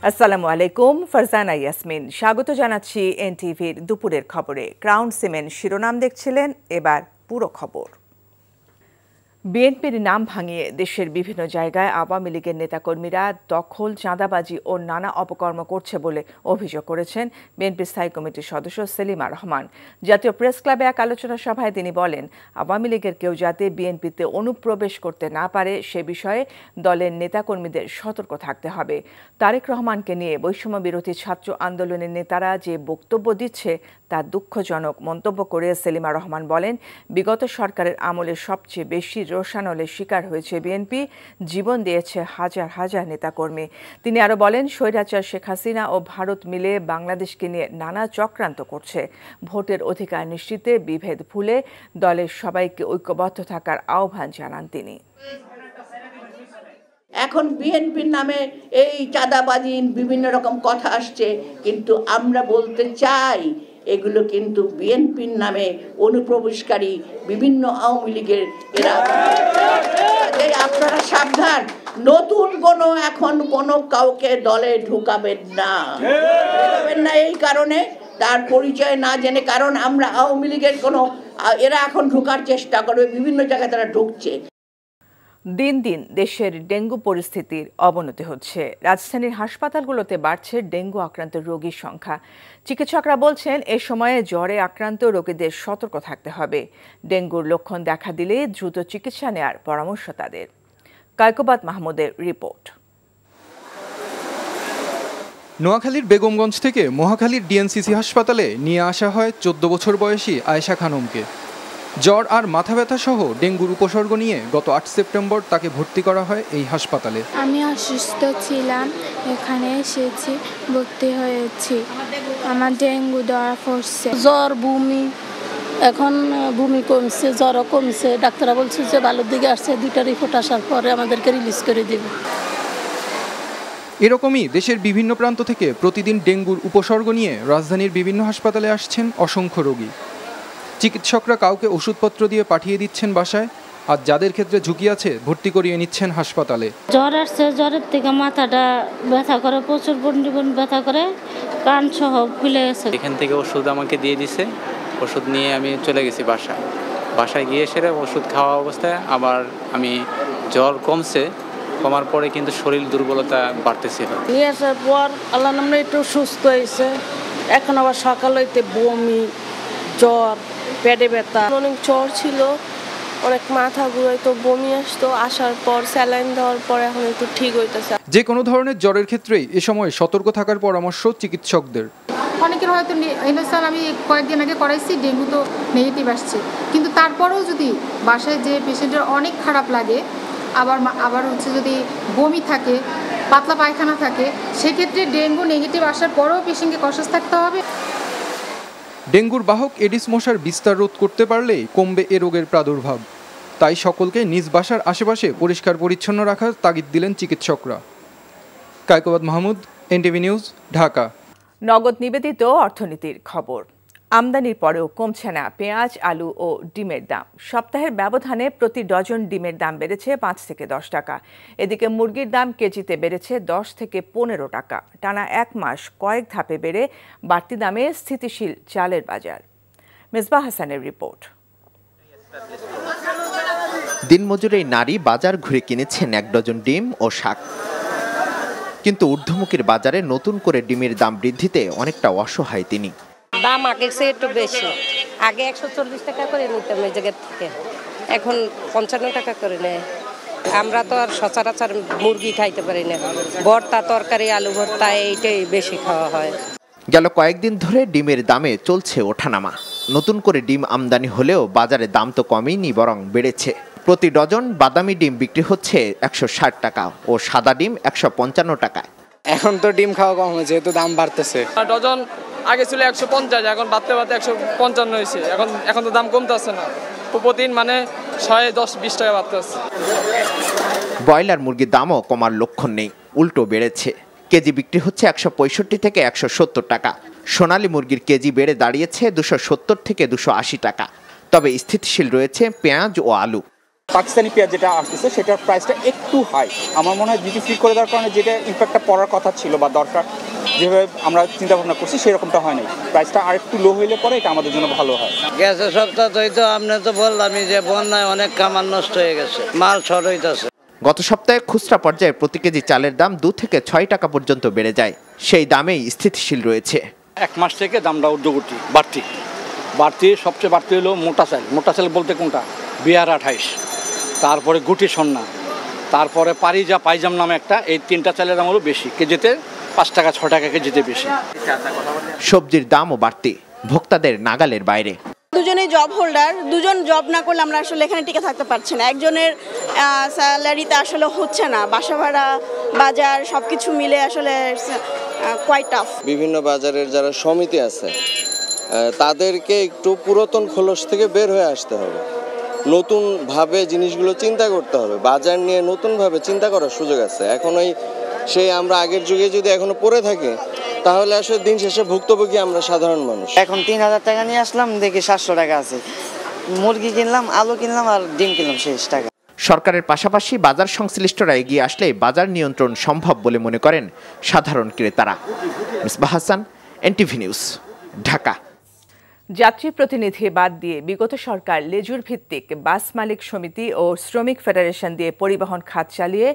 আসসালামু আলাইকুম, ফারজানা ইয়াসমিন স্বাগত জানাচ্ছি এনটিভির দুপুরের খবরে। ক্রাউন সিমেন্ট শিরোনাম দেখছিলেন, এবার পুরো খবর। বিএনপির নাম ভাঙিয়ে দেশের বিভিন্ন জায়গায় আওয়ামী লীগের নেতাকর্মীরা দখল, চাঁদাবাজি ও নানা অপকর্ম করছে বলে অভিযোগ করেছেন বিএনপি স্থায়ী কমিটির সদস্য সেলিমা রহমান। জাতীয় প্রেস ক্লাবে এক আলোচনা সভায় তিনি বলেন, আওয়ামী লীগের কেউ যাতে বিএনপিতে অনুপ্রবেশ করতে না পারে সে বিষয়ে দলের নেতাকর্মীদের সতর্ক থাকতে হবে। তারেক রহমানকে নিয়ে বৈষম্য বিরোধী ছাত্র আন্দোলনের নেতারা যে বক্তব্য দিচ্ছে তা দুঃখজনক মন্তব্য করে সেলিমা রহমান বলেন, বিগত সরকারের আমলে সবচেয়ে বেশি রোষানলের শিকার হয়েছে বিএনপি, জীবন দিয়েছে হাজার হাজার নেতাকর্মী। তিনি আরও বলেন, স্বৈরাচার শেখ হাসিনা ও ভারত মিলে বাংলাদেশকে নিয়ে নানা চক্রান্ত করছে। ভোটের অধিকার নিশ্চিতে বিভেদ ভুলে দলের সবাইকে ঐক্যবদ্ধ থাকার আহ্বান জানান তিনি। এখন বিএনপির নামে এই চাঁদাবাজি বিভিন্ন রকম কথা আসছে, কিন্তু আমরা বলতে চাই এগুলো কিন্তু বিএনপির নামে অনুপ্রবেশকারী বিভিন্ন আওয়ামী লীগের এরা। আপনারা সাবধান, নতুন কোনো কাউকে দলে ঢুকাবেন না এই কারণে, তার পরিচয় না জেনে, কারণ আমরা আওয়ামী লীগের এরা এখন ঢোকার চেষ্টা করবে, বিভিন্ন জায়গায় তারা ঢুকছে। দিন দিন দেশের ডেঙ্গু পরিস্থিতির অবনতি হচ্ছে। রাজধানীর হাসপাতালগুলোতে বাড়ছে ডেঙ্গু আক্রান্ত রোগীর সংখ্যা। চিকিৎসকরা বলছেন, এ সময়ে জ্বরে আক্রান্ত রোগীদের সতর্ক থাকতে হবে। ডেঙ্গুর লক্ষণ দেখা দিলে দ্রুত চিকিৎসা নেওয়ার পরামর্শ তাদের। কায়কোবাদ মাহমুদের রিপোর্ট। নোয়াখালীর বেগমগঞ্জ থেকে মহাখালীর ডিএনসিসি হাসপাতালে নিয়ে আসা হয় 14 বছর বয়সী আয়েশা খানমকে। জ্বর আর মাথা ব্যথা সহ ডেঙ্গুর উপসর্গ নিয়ে গত 8 সেপ্টেম্বর তাকে ভর্তি করা হয় এই হাসপাতালে। আমি অসুস্থ ছিলাম, এখানে এসেছি, ভর্তি হয়েছি। আমার ডেঙ্গু ধরা পড়ছে, জ্বর, বমি, এখন বমি কমছে, জ্বরও কমছে। ডাক্তাররা বলছে যে ভালোর দিকে আসছে, 2টা রিপোর্ট আসার পরে আমাদেরকে রিলিজ করে দেবে। এরকমই দেশের বিভিন্ন প্রান্ত থেকে প্রতিদিন ডেঙ্গুর উপসর্গ নিয়ে রাজধানীর বিভিন্ন হাসপাতালে আসছেন অসংখ্য রোগী। চিকিৎসকরা কাউকে ওষুধপত্র দিয়ে পাঠিয়ে দিচ্ছেন বাসায়, আর যাদের ক্ষেত্রে ঝুঁকি আছে ভর্তি করিয়ে নিচ্ছেন হাসপাতালে। জ্বর আসছে, জ্বরের থেকে মাথাটা ব্যথা করে, প্রচুর বন্ডিবন ব্যথা করে, কান সহ ফুলে গেছে। এখান থেকে ওষুধ আমাকে দিয়ে দিছে, ওষুধ নিয়ে আমি চলে গেছি বাসায় গিয়ে সেরে ওষুধ খাওয়া অবস্থায় আবার আমি জ্বর কমার পরে কিন্তু শরীর দুর্বলতা বাড়তেছিল। নিয়ে আসার পর আল্লাহ নামে একটু সুস্থ হয়েছে। এখন আবার সকাল হইতে বমি, জ্বর, পেটে ব্যথা, অনেক জ্বর ছিল, অনেক মাথা ঘুরাইতো, বমি আসতো। আসার পর স্যালাইন দেওয়ার পর এখন একটু ঠিক হইতেছে। যে কোনো ধরনের জ্বরের ক্ষেত্রেই এ সময় সতর্ক থাকার পরামর্শ চিকিৎসকদের। অনেকের হয়তো স্যার আমি কয়েকদিন আগে করাইছি, ডেঙ্গু তো নেগেটিভ আসছে, কিন্তু তারপরেও যদি বাসায় যে পেশেন্টের অনেক খারাপ লাগে, আবার হচ্ছে যদি বমি থাকে, পাতলা পায়খানা থাকে, সেক্ষেত্রে ডেঙ্গু নেগেটিভ আসার পরেও পেশেন্টকে কনশাস থাকতে হবে। ডেঙ্গুর বাহক এডিস মশার বিস্তার রোধ করতে পারলেই কমবে এ রোগের প্রাদুর্ভাব। তাই সকলকে নিজ বাসার আশেপাশে পরিষ্কার পরিচ্ছন্ন রাখার তাগিদ দিলেন চিকিৎসকরা। Kaikobad Mahmud, NTV news, Dhaka. নগদ নিবেদিত অর্থনীতির খবর। আমদানির পরেও কমছে না পেঁয়াজ, আলু ও ডিমের দাম। সপ্তাহের ব্যবধানে প্রতি ডজন ডিমের দাম বেড়েছে 5 থেকে 10 টাকা। এদিকে মুরগির দাম কেজিতে বেড়েছে 10 থেকে 15 টাকা। টানা 1 মাস কয়েক ধাপে বেড়ে বাড়তি দামে স্থিতিশীল চালের বাজার। মেজবাহ হাসানের রিপোর্ট। দিনমজুর এই নারী বাজার ঘুরে কিনেছেন 1 ডজন ডিম ও শাক, কিন্তু ঊর্ধ্বমুখীর বাজারে নতুন করে ডিমের দাম বৃদ্ধিতে অনেকটা অসহায় তিনি। দাম আগের চেয়ে একটু বেশি, আগে 140 টাকা করে নিতাম এই জায়গার থেকে, এখন 55 টাকা করে নেয়। আমরা তো আর সচরাচর মুরগি খাইতে পারি না, ভর্তা, তরকারি, আলু ভর্তা এইটাই বেশি খাওয়া হয়। গেল কয়েকদিন ধরে ডিমের দামে চলছে ওঠানামা। নতুন করে ডিম আমদানি হলেও বাজারে দাম তো কমেনি, বরং বেড়েছে। প্রতি ডজন বাদামি ডিম বিক্রি হচ্ছে 160 টাকা ও সাদা ডিম 155 টাকা। এখন তো ডিম খাওয়া কম হয়েছে, যেহেতু দাম বাড়তেছে। ডজন আগে ছিল 150, এখন বাড়তে 155 হয়েছে। এখন তো দাম কমতেছে না, প্রতিদিন 110-20 টাকা বাড়তেছে। ব্রয়লার মুরগির দামও কমার লক্ষণ নেই, উল্টো বেড়েছে। কেজি বিক্রি হচ্ছে 165 থেকে 170 টাকা। সোনালী মুরগির কেজি বেড়ে দাঁড়িয়েছে 270 থেকে 280 টাকা। তবে স্থিতিশীল রয়েছে পেঁয়াজ ও আলু। পাকিস্তানি পেঁয়াজ যেটা আসতেছে সেটার প্রাইসটা একটু হাই। আমার মনে হয় ডিউটি ফ্রি করে দেওয়ার কারণে যেটা ইম্প্যাক্টটা পড়ার কথা ছিল বা দরকার, যেভাবে আমরা চিন্তা ভাবনা করছি সেরকমটা হয় নাই। প্রাইসটা আর একটু লো হইলে পরে এটা আমাদের জন্য ভালো হয়। গ্যাসের সপ্তাহ তো আপনি তো বললামই যে বন্যায় অনেক খামার নষ্ট হয়ে গেছে, মাল শর্ট হইতেছে। গত সপ্তাহে খুচরা পর্যায়ে প্রতি কেজি চালের দাম 2 থেকে 6 টাকা পর্যন্ত বেড়ে যায়। সেই দামেই স্থিতিশীল রয়েছে। এক মাস থেকে দামটা ঊর্ধ্বগতি বাড়তি সবচেয়ে বাড়তি হলো মোটা চাল বলতে কোনটা বিয়ার 28, তারপরে গুটি সন্না, তারপরে পারিজা পাইজাম নামে একটা, এই 3টা চালের দাম হলো বেশি, কেজিতে 5 টাকা 6 টাকা কেজিতে বেশি। সবজির দামও বাড়তি, ভোক্তাদের নাগালের বাইরে। দুজনেই জব হোল্ডার, দুজন জব না করলে আমরা আসলে এখানে টিকে থাকতে পারছি না। একজনের স্যালারিতে আসলে হচ্ছে না, বাসা ভাড়া, বাজার সবকিছু মিলে আসলে কোয়াইট টাফ। বিভিন্ন বাজারের যারা সমিতি আছে তাদেরকে একটু পুরাতন খোলস থেকে বের হয়ে আসতে হবে, নতুনভাবে জিনিসগুলো চিন্তা করতে হবে। বাজার নিয়ে নতুনভাবে চিন্তা করার সুযোগ আছে। এখন সেই আমরা আগের যুগে যদি এখনো পড়ে থাকে তাহলে আসলে দিন শেষে ভুক্তভোগী আমরা সাধারণ মানুষ। এখন 3000 টাকা নিয়ে আসলাম, দেখি 700 টাকা আছে। মুরগি কিনলাম, আলু কিনলাম আর ডিম কিনলাম 6 টাকা। সরকারের পাশাপাশি বাজার সংশ্লিষ্টরা এগিয়ে আসলে বাজার নিয়ন্ত্রণ সম্ভব বলে মনে করেন সাধারণ ক্রেতারা। Misbah Hasan, NTV news, Dhaka. যাত্রী প্রতিনিধি বাদ দিয়ে বিগত সরকার লেজুর ভিত্তিক বাস মালিক সমিতি ও শ্রমিক ফেডারেশন দিয়ে পরিবহন খাত চালিয়ে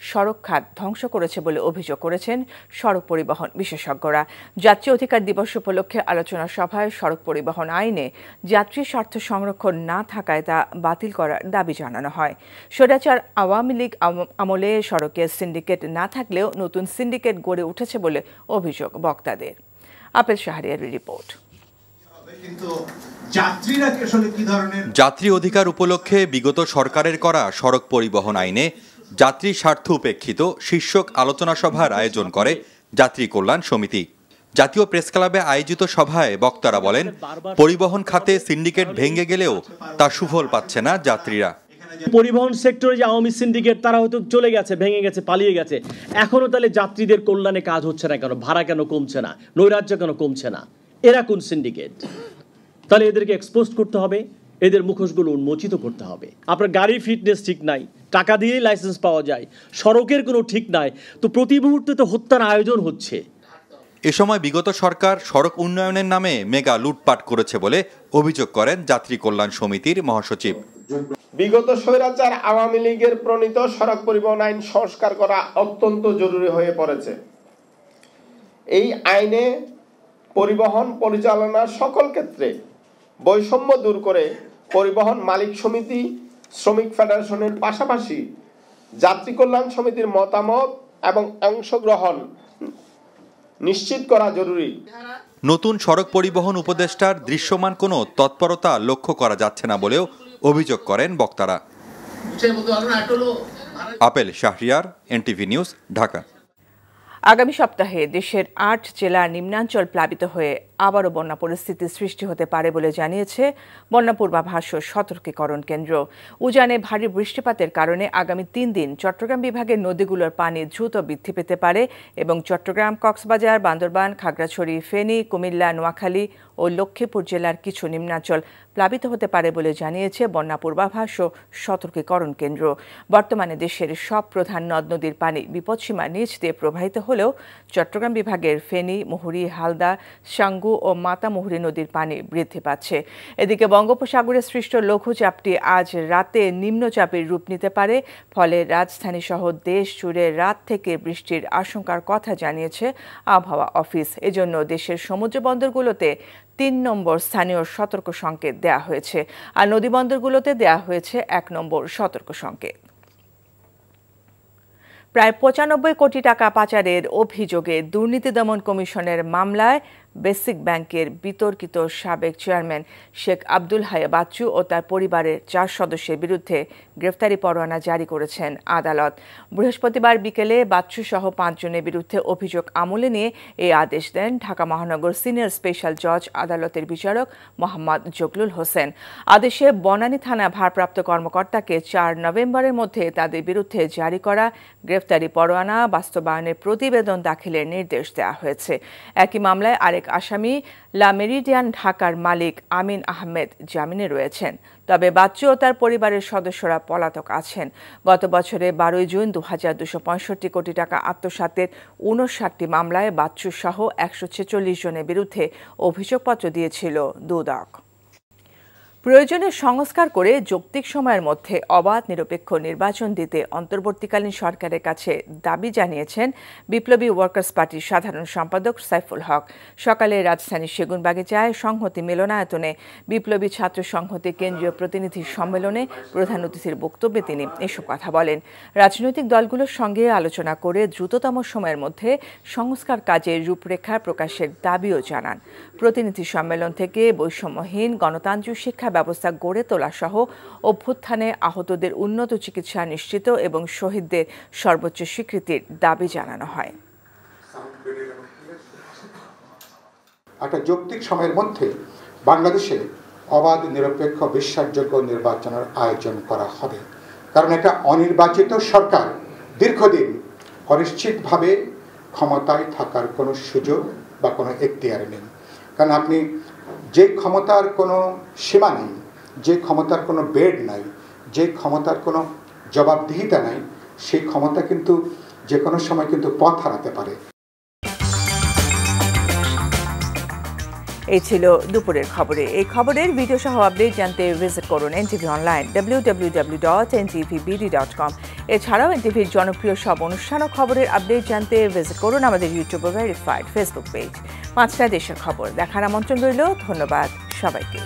সড়ক খাত ধ্বংস করেছে বলে অভিযোগ করেছেন সড়ক পরিবহন বিশেষজ্ঞরা। যাত্রী অধিকার দিবস উপলক্ষে আলোচনা সভায় সড়ক পরিবহন আইনে যাত্রী স্বার্থ সংরক্ষণ না থাকায় তা বাতিল করার দাবি জানানো হয়। স্বৈরাচার আওয়ামী লীগ আমলে সড়কে সিন্ডিকেট না থাকলেও নতুন সিন্ডিকেট গড়ে উঠেছে বলে অভিযোগ বক্তাদের। আপেল শাহরিয়ার রিপোর্ট। যাত্রী অধিকার উপলক্ষে বিগত সরকারের করা সড়ক পরিবহন আইনে যাত্রী স্বার্থ উপেক্ষিত শীর্ষক আলোচনা সভার আয়োজন করে যাত্রী কল্যাণ সমিতি। জাতীয় প্রেস ক্লাবে আয়োজিত সভায় বক্তারা বলেন, পরিবহন খাতে সিন্ডিকেট ভেঙে গেলেও তা সুফল পাচ্ছে না যাত্রীরা। পরিবহন সেক্টরে যে আওয়ামী সিন্ডিকেট তারা হয়তো চলে গেছে, ভেঙে গেছে, পালিয়ে গেছে, এখনো তাহলে যাত্রীদের কল্যাণে কাজ হচ্ছে না কেন? ভাড়া কেন কমছে না? নৈরাজ্য কেন কমছে না? এরা কোন সিন্ডিকেট? তাহলে এদেরকে এক্সপোজ করতে হবে, এদের মুখোশগুলো উন্মোচিত করতে হবে। আপনার গাড়ির ফিটনেস ঠিক নাই, টাকা দিয়েই লাইসেন্স পাওয়া যায়, সড়কের কোনো ঠিক নাই, তো প্রতি মুহূর্তে তো হত্যার আয়োজন হচ্ছে। এ সময় বিগত সরকার সড়ক উন্নয়নের নামে মেগা লুটপাট করেছে বলে অভিযোগ করেন যাত্রী কল্যাণ সমিতির মহাসচিব। বিগত স্বৈরাচার আওয়ামী লীগের প্রণীত সড়ক পরিবহন আইন সংস্কার করা অত্যন্ত জরুরি হয়ে পড়েছে। এই আইনে পরিবহন পরিচালনার সকল ক্ষেত্রে বৈষম্য দূর করে পরিবহন মালিক সমিতি, শ্রমিক ফেডারেশনের পাশাপাশি যাত্রী কল্যাণ সমিতির মতামত এবং অংশগ্রহণ নিশ্চিত করা জরুরি। নতুন সড়ক পরিবহন উপদেষ্টার দৃশ্যমান কোনো তৎপরতা লক্ষ্য করা যাচ্ছে না বলেও অভিযোগ করেন বক্তারা। Apple Shahriar, NTV news, Dhaka. আগামী সপ্তাহে দেশের 8 জেলার নিম্নাঞ্চল প্লাবিত হয়ে আবারও বন্যা পরিস্থিতির সৃষ্টি হতে পারে বলে জানিয়েছে বন্যা পূর্বাভাস ও সতর্কীকরণ কেন্দ্র। উজানে ভারী বৃষ্টিপাতের কারণে আগামী 3 দিন চট্টগ্রাম বিভাগের নদীগুলোর পানি দ্রুত বৃদ্ধি পেতে পারে এবং চট্টগ্রাম, কক্সবাজার, বান্দরবান, খাগড়াছড়ি, ফেনী, কুমিল্লা, নোয়াখালী ও লক্ষ্মীপুর জেলার কিছু নিম্নাঞ্চল প্লাবিত হতে পারে বলে জানিয়েছে বন্যা পূর্বাভাস ও সতর্কীকরণ কেন্দ্র। বর্তমানে দেশের সব প্রধান নদ নদীর পানি বিপদসীমা নিচ দিয়ে প্রবাহিত হলেও চট্টগ্রাম বিভাগের ফেনী, মুহুরী, হালদা, সাঙ্গু ও মাতামুহুরী নদীর পানি বৃদ্ধি পাচ্ছে। এদিকে বঙ্গোপসাগরে সৃষ্ট লঘুচাপটি আজ রাতে নিম্নচাপের রূপ নিতে পারে, ফলে রাজধানী সহ দেশ জুড়ে রাত থেকে বৃষ্টির আশঙ্কার কথা জানিয়েছে আবহাওয়া অফিস। এজন্য দেশের সমুদ্র বন্দরগুলোতে 3 নম্বর স্থানীয় সতর্ক সংকেত দেওয়া হয়েছে, আর নদীবন্দরগুলোতে দেওয়া হয়েছে 1 নম্বর সতর্ক সংকেত। প্রায় 95 কোটি টাকা পাচারের অভিযোগে দুর্নীতি দমন কমিশনের মামলায় বেসিক ব্যাংকের বিতর্কিত সাবেক চেয়ারম্যান শেখ আব্দুল হাই বাচ্চু ও তার পরিবারের 4 সদস্যের বিরুদ্ধে গ্রেফতারি পরোয়ানা জারি করেছেন আদালত। বৃহস্পতিবার বিকেলে বাচ্চু সহ 5 জনের বিরুদ্ধে অভিযোগ আমলে নিয়ে এই আদেশ দেন ঢাকা মহানগর সিনিয়র স্পেশাল জজ আদালতের বিচারক মোহাম্মদ জগলুল হোসেন। আদেশে বনানী থানা ভারপ্রাপ্ত কর্মকর্তাকে 4 নভেম্বরের মধ্যে তাদের বিরুদ্ধে জারি করা গ্রেফতারি পরোয়ানা বাস্তবায়নের প্রতিবেদন দাখিলের নির্দেশ দেওয়া হয়েছে। একই মামলায় আরেক আরেক আসামি লা মেরিডিয়ান ঢাকার মালিক আমিন আহমেদ জামিনে রয়েছেন। তবে বাচ্চু ও তার পরিবারের সদস্যরা পলাতক আছেন। গত বছরে 12 জুন 2,265 কোটি টাকা আত্মসাতের 59টি মামলায় বাচ্চু সহ 146 জনের বিরুদ্ধে অভিযোগপত্র দিয়েছিল দুদক। প্রয়োজনে সংস্কার করে যৌক্তিক সময়ের মধ্যে অবাধ নিরপেক্ষ নির্বাচন দিতে অন্তর্বর্তীকালীন সরকারের কাছে দাবি জানিয়েছেন বিপ্লবী ওয়ার্কার্স পার্টির সাধারণ সম্পাদক সাইফুল হক। সকালে রাজধানীর সেগুনবাগিচায় সংহতি মিলনায়তনে বিপ্লবী ছাত্র সংহতি কেন্দ্রীয় প্রতিনিধি সম্মেলনে প্রধান অতিথির বক্তব্যে তিনি এসব কথা বলেন। রাজনৈতিক দলগুলোর সঙ্গে আলোচনা করে দ্রুততম সময়ের মধ্যে সংস্কার কাজের রূপরেখা প্রকাশের দাবিও জানান। প্রতিনিধি সম্মেলন থেকে বৈষম্যহীন গণতান্ত্রিক শিক্ষা ব্যবস্থা গড়ে তোলা সহ অভ্যুত্থানে আহতদের উন্নত চিকিৎসা নিশ্চিত এবং শহীদদের সর্বোচ্চ স্বীকৃতির দাবি জানানো হয়। একটা যৌক্তিক সময়ের মধ্যে বাংলাদেশে অবাধ নিরপেক্ষ বিশ্বাসযোগ্য নির্বাচনের আয়োজন করা হবে, কারণ একটা অনির্বাচিত সরকার দীর্ঘদিন অনিশ্চিতভাবে ক্ষমতায় থাকার কোনো সুযোগ বা কোনো এখতিয়ার নেই। কারণ আপনি যে ক্ষমতার কোনো সীমা নেই, যে ক্ষমতার কোনো বেড নাই, যে ক্ষমতার কোনো জবাবদিহিতা নাই, সেই ক্ষমতা কিন্তু যে কোনো সময় কিন্তু পথ হারাতে পারে। এই ছিল দুপুরের খবরে। এই খবরের ভিডিও সহ আপডেট জানতে ভিজিট করুন এনটিভি অনলাইন www.ntvbd.com। এছাড়াও এনটিভির জনপ্রিয় সব অনুষ্ঠান ও খবরের আপডেট জানতে ভিজিট করুন আমাদের ইউটিউব ভেরিফাইড ফেসবুক পেজ। 5টা দেশের খবর দেখার আমন্ত্রণ রইল। ধন্যবাদ সবাইকে।